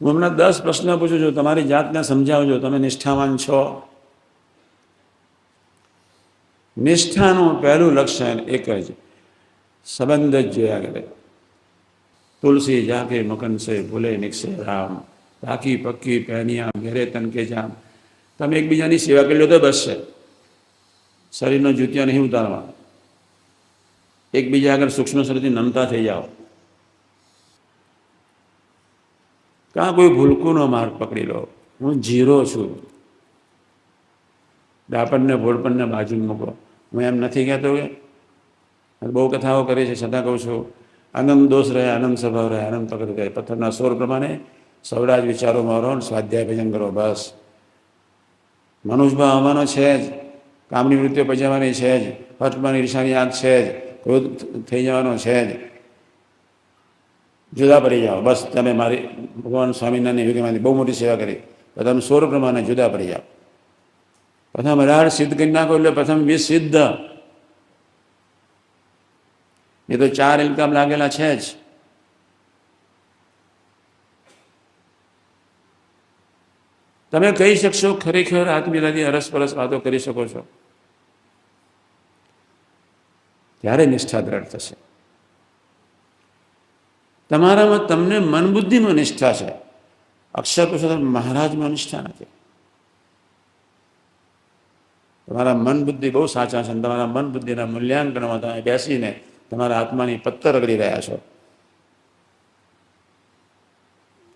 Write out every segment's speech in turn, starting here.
હું હમણાં 10 પ્રશ્ન પૂછું છું, તમારી જાતને સમજાવજો તમે નિષ્ઠાવાન છો. નિષ્ઠાનું પહેલું લક્ષણ એક જ, સંબંધ જ જોયા કરે. તુલસી જાકે મકન સે ભૂલે નિકસે રામ, પાકી પક્કી પહેનિયા ઘેરે તન કે જામ. તમે એકબીજાની સેવા કરી લો તો બસ છે, શરીરનો જૂતિયા નહીં ઉતારવા. એકબીજા આગળ સૂક્ષ્મ શરીરથી નમતા થઈ જાઓ. કાં કોઈ ભૂલકુનો માર્ગ પકડી લો. હું જીરો છું, ડાપણને ભોળપણને બાજુ મૂકો. હું એમ નથી કહેતો કે બહુ કથાઓ કરી છે, છતાં કહું છું, આનંદ દોષ રહે, આનંદ સ્વભાવ રહે, આનંદ પકડ રહે. પથ્થરના સોર પ્રમાણે સવડા જ વિચારો મારો, સ્વાધ્યાય ભજન કરો બસ. મનુષ્યભાવ આવવાનો છે જ, કામની વૃત્તિઓ પજાવવાની છે જ, હઠમાની ઈર્ષાની આગ છે જ, ક્રોધ થઈ જવાનો છે જ. જુદા પડી જાઓ બસ. તમે મારી ભગવાન સ્વામિનારાયણ યોગીમાંથી બહુ મોટી સેવા કરી, પ્રથમ સોર પ્રમાણે જુદા પડી જાઓ. પ્રથમ 18 સિદ્ધ કરી નાખો એટલે પ્રથમ 20 સિદ્ધ. એ તો 4 ઇલકામ લાગેલા છે જ. તમે કહી શકશો ખરેખર આત્મીયતાથી અરસપરસ વાતો કરી શકો છો, ત્યારે નિષ્ઠા દ્રઢ થશે. તમારામાં તમને મન બુદ્ધિમાં નિષ્ઠા છે, અક્ષર પુરુષોત્તમ મહારાજમાં નિષ્ઠા નથી. તમારા મન બુદ્ધિ બહુ સાચા છે, તમારા મન બુદ્ધિના મૂલ્યાંકનમાં તમે બેસીને તમારા આત્માની પત્તર રગડી રહ્યા છો.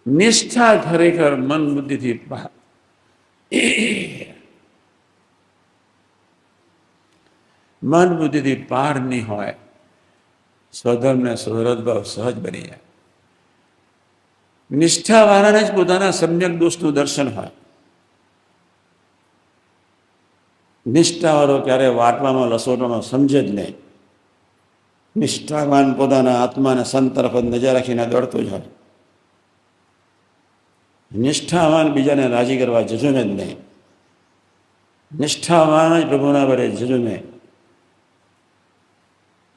નિષ્ઠા ખરેખર મન બુદ્ધિથી મન બુદ્ધિથી પારની હોય, સ્વધર્મ ને સુહૃદભાવ સહજ બની જાય. નિષ્ઠાવાળાને જ પોતાના સમ્યક દોષનું દર્શન હોય. નિષ્ઠાવાળો ક્યારે વાટવામાં લસોટવામાં સમજે જ નહીં. નિષ્ઠાવાન પોતાના આત્માને સંત તરફ નજર રાખીને દોડતો જ હોય. નિષ્ઠાવાન બીજાને રાજી કરવા જજુમે જ નહીં. નિષ્ઠાવાન જ પ્રભુના વડે જજુમે.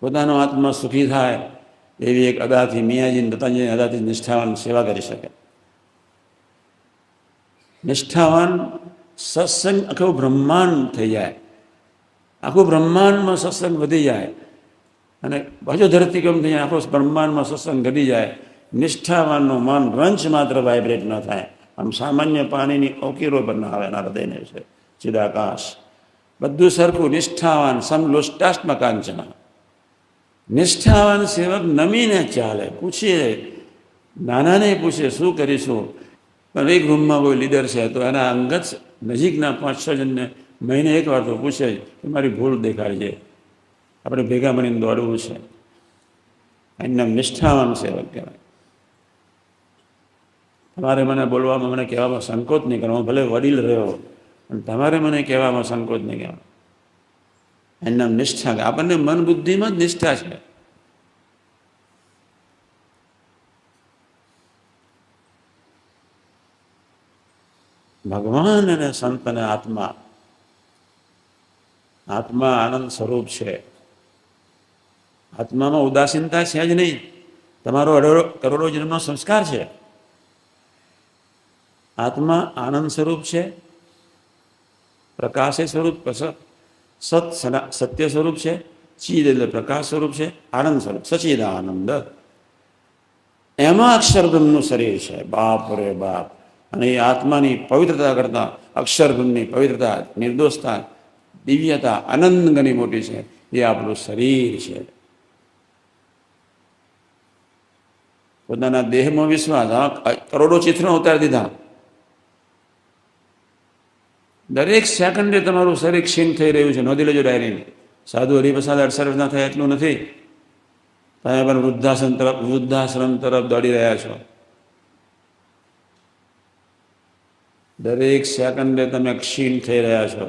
પોતાનો આત્મા સુખી થાય એવી એક અદાથી, મિયાજી દત્તાજીની અદાથી નિષ્ઠાવાન સેવા કરી શકે. નિષ્ઠાવાન સત્સંગ આખું બ્રહ્માંડ થઈ જાય, આખું બ્રહ્માંડમાં સત્સંગ વધી જાય, અને બાજુ ધરતીકંપ થઈ જાય, આખો બ્રહ્માંડમાં સત્સંગ ઘટી જાય. નિષ્ઠાવાનનું મન રંચ માત્ર વાઇબ્રેટ ન થાય. આમ સામાન્ય પાણીની ઓકીરો પર ના આવે એના હૃદયને છે ચિદાકાશ. બધું સરખું. નિષ્ઠાવાન સમલોષ્ટાષ્ટમ કાંચના. નિષ્ઠાવાન સેવક નમીને ચાલે, પૂછીએ, નાનાને પૂછે શું કરીશું. પણ એક રૂમમાં કોઈ લીડર છે તો એના અંગત નજીકના 5-6 જણને મહિને એકવાર તો પૂછે કે મારી ભૂલ દેખાડજે, આપણે ભેગા મળીને દોડવું છે. એમના નિષ્ઠાવાન સેવક કહેવાય. તમારે મને બોલવામાં, મને કહેવામાં સંકોચ નહીં કરવો. ભલે વડીલ રહ્યો પણ તમારે મને કહેવામાં સંકોચ નહીં કરવો. એમના નિષ્ઠા. આપણને મન બુદ્ધિમાં જ નિષ્ઠા છે. ભગવાન અને સંત અને આત્મા, આત્મા આનંદ સ્વરૂપ છે. આત્મામાં ઉદાસીનતા છે જ નહીં. તમારો કરોડો જન્મનો સંસ્કાર છે. આત્મા આનંદ સ્વરૂપ છે, પ્રકાશ સ્વરૂપ, સત્ય સ્વરૂપ છે, ચીદ એટલે પ્રકાશ સ્વરૂપ છે, આનંદ સ્વરૂપ, સચિદાનંદ. એમાં અક્ષરબ્રહ્મનું શરીર છે. બાપ રે બાપ. અને એ આત્માની પવિત્રતા કરતાં અક્ષરબ્રહ્મની પવિત્રતા, નિર્દોષતા, દિવ્યતા આનંદ ઘણી મોટી છે. એ આપણું શરીર છે. પોતાના દેહમાં વિશ્વાસ. કરોડો ચિત્રો ઉતારી દીધા. દરેક સેકન્ડે તમારું શરીર ક્ષીણ થઈ રહ્યું છે. નોંધી લેજો ડાયરીને. સાધુ હરિપ્રસાદ 68 વર્ષના થયા એટલું નથી. તમે પણ વૃદ્ધાશ્રમ તરફ દોડી રહ્યા છો. દરેક સેકન્ડે તમે ક્ષીણ થઈ રહ્યા છો.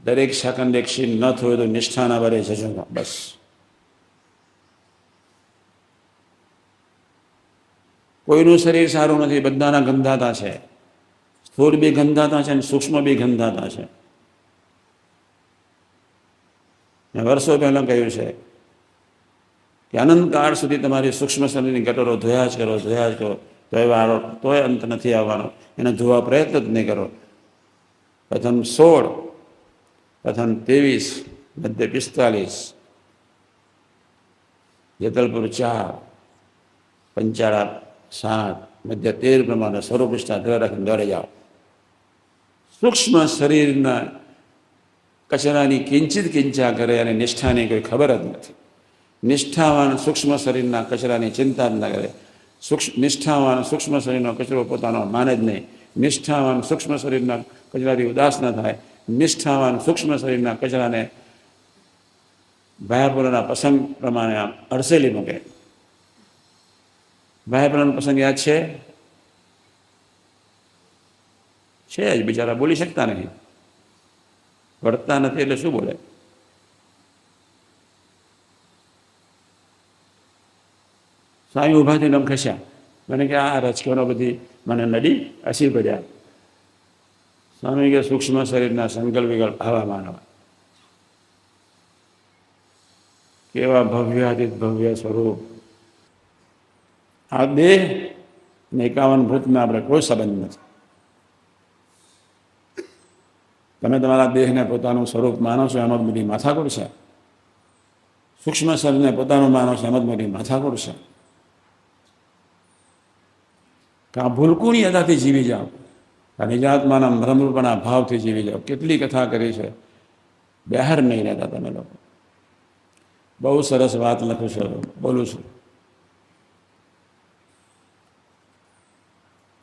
દરેક સેકન્ડે ક્ષીણ ન થયું તો નિષ્ઠાના બરે જજો બસ. કોઈનું શરીર સારું નથી, બધાના ગંધાતા છે. સ્થૂળ બી ગંધાતા છે અને સૂક્ષ્મ બી ગંધાતા છે. મેં વર્ષો પહેલાં કહ્યું છે કે અનંતકાળ સુધી તમારી સૂક્ષ્મ શરીરની ગટરો ધોયા જ કરો, ધોયા જ કરો. તોય અંત નથી આવવાનો. એને જોવા પ્રયત્ન જ નહીં કરો. પ્રથમ 16, પ્રથમ 23, મધ્ય 45, જેતલપુર 4, પંચાળા 7, મધ્ય 13 પ્રમાણે સર્વપૃષ્ઠા ધ્યાન રાખીને દોડે જાઓ. સૂક્ષ્મ શરીરના કચરાની કિંચિત કિંચા કરે અને નિષ્ઠાની કોઈ ખબર જ નથી. નિષ્ઠાવાન સૂક્ષ્મ શરીરના કચરાની ચિંતા જ ન કરે. નિષ્ઠાવાન સૂક્ષ્મ શરીરનો કચરો પોતાનો માને જ નહીં. નિષ્ઠાવાન સૂક્ષ્મ શરીરના કચરાથી ઉદાસ ન થાય. નિષ્ઠાવાન સૂક્ષ્મ શરીરના કચરાને ભાયાપુરાના પ્રસંગ પ્રમાણે આમ અડસેલી મૂકે. ભાયાપુરાનો પ્રસંગ યાદ છે જ, બિચારા બોલી શકતા નહીં, વળતા નથી એટલે શું બોલે. સ્વામી ઊભા થઈને આમ ખસ્યા. મને કે આ રચકીઓનો બધી મને નડી અસી પડ્યા. સ્વામી કે સૂક્ષ્મ શરીરના સંકલ્પ વિકલ્પ આવા માનવા. કેવા ભવ્યાતીત ભવ્ય સ્વરૂપ. આ દેહ ને 51 ભૂતમાં આપણે કોઈ સંબંધ નથી. તમે તમારા દેહને પોતાનું સ્વરૂપ માનો છો એમાં જ બધી માથાકૂટ છે. સૂક્ષ્મ શરીરને પોતાનું માનો છો એમાં જ બધી માથાકૂટ છે. કે આ ભૂલકુની અદાથી જીવી જાઓ, આ નિજાત્માના ભ્રમરૂપના ભાવથી જીવી જાઓ. કેટલી કથા કરી છે, બહાર નહીં રહેતા તમે લોકો. બહુ સરસ વાત લખું છું, બોલું છું,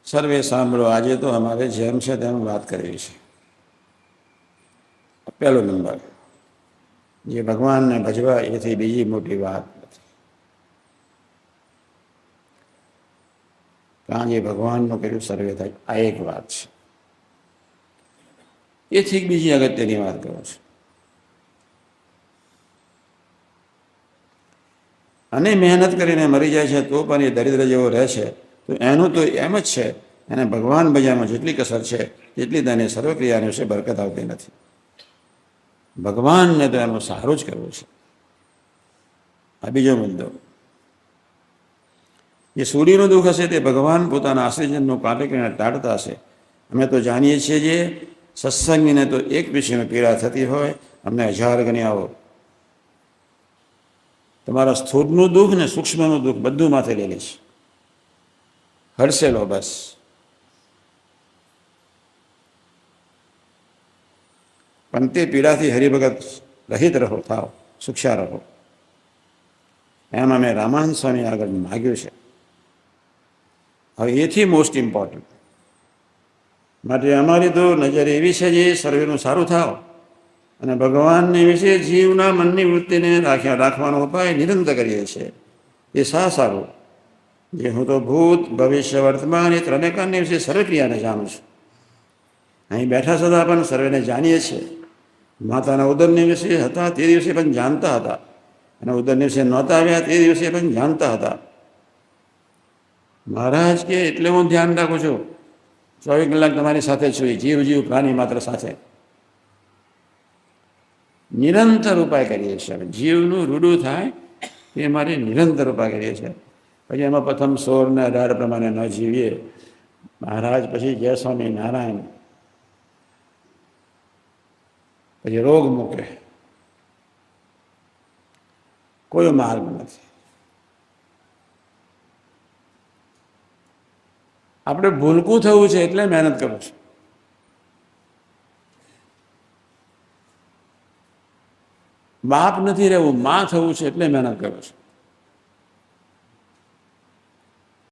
સર્વે સાંભળો. આજે તો અમારે જેમ છે તેમ વાત કરવી છે. પહેલો નંબર, જે ભગવાનને ભજવા એથી બીજી મોટી વાત નથી. કારણ જે ભગવાનનું કર્યું સર્વે થાય, આ એક વાત છે. એથી બીજી અગત્યની વાત કરું છું. અને મહેનત કરીને મરી જાય છે તો પણ એ દરિદ્ર જેવો રહે છે, તો એનું તો એમ જ છે, એને ભગવાન ભજવામાં જેટલી કસર છે એટલી તેને સર્વક્રિયાની વિશે બરકત આવતી નથી. ભગવાનને તો એનું સારું જ કરવું છે. આ બીજો મુદ્દો. જે સૂર્યનું દુઃખ હશે તે ભગવાન પોતાના આશ્રિતજનનું કાંટે કરીને ટાળતા હશે. અમે તો જાણીએ છીએ જે સત્સંગીને તો એક પીછીની પીડા થતી હોય, અમને 1000 ગણી આવો. તમારા સ્થૂળનું દુઃખ ને સૂક્ષ્મનું દુઃખ બધું માથે લઈ લઈશ. હડસેલો બસ. પણ તે પીડાથી હરિભગત રહિત રહો, થાવ, સુખ્યા રહો. એમ અમે રામાનંદ સ્વામી આગળ માગ્યું છે. હવે એથી મોસ્ટ ઇમ્પોર્ટન્ટ માટે અમારી તો નજર એવી છે જે સર્વેનું સારું થાવ અને ભગવાનને વિશે જીવના મનની વૃત્તિને રાખવાનો ઉપાય નિરંતર કરીએ છીએ. એ સારું જે હું તો ભૂત ભવિષ્ય વર્તમાન એ ત્રણેકાની વિશે સર્વક્રિયાને જાણું છું. અહીં બેઠા છતાં પણ સર્વેને જાણીએ છીએ. માતાના ઉદરની વિશે હતા તે દિવસે પણ જાણતા હતા, અને ઉદરની વિશે નહોતા આવ્યા તે દિવસે પણ જાણતા હતા. મહારાજ કે એટલે હું ધ્યાન રાખું છું, 24 કલાક તમારી સાથે છું, જીવ પ્રાણી માત્ર સાથે નિરંતર ઉપાય કરીએ છીએ. જીવનું રૂડું થાય એ મારે નિરંતર ઉપાય કરીએ છીએ. પછી એમાં પ્રથમ 16 ને 18 પ્રમાણે ન જીવીએ. મહારાજ પછી જય સ્વામી નારાયણ, પછી રોગ મૂકે. કોઈ માર્ગ નથી. આપણે ભૂલકું થવું છે એટલે મહેનત કરું છું. બાપ નથી રહેવું, માં થવું છે એટલે મહેનત કરું છું.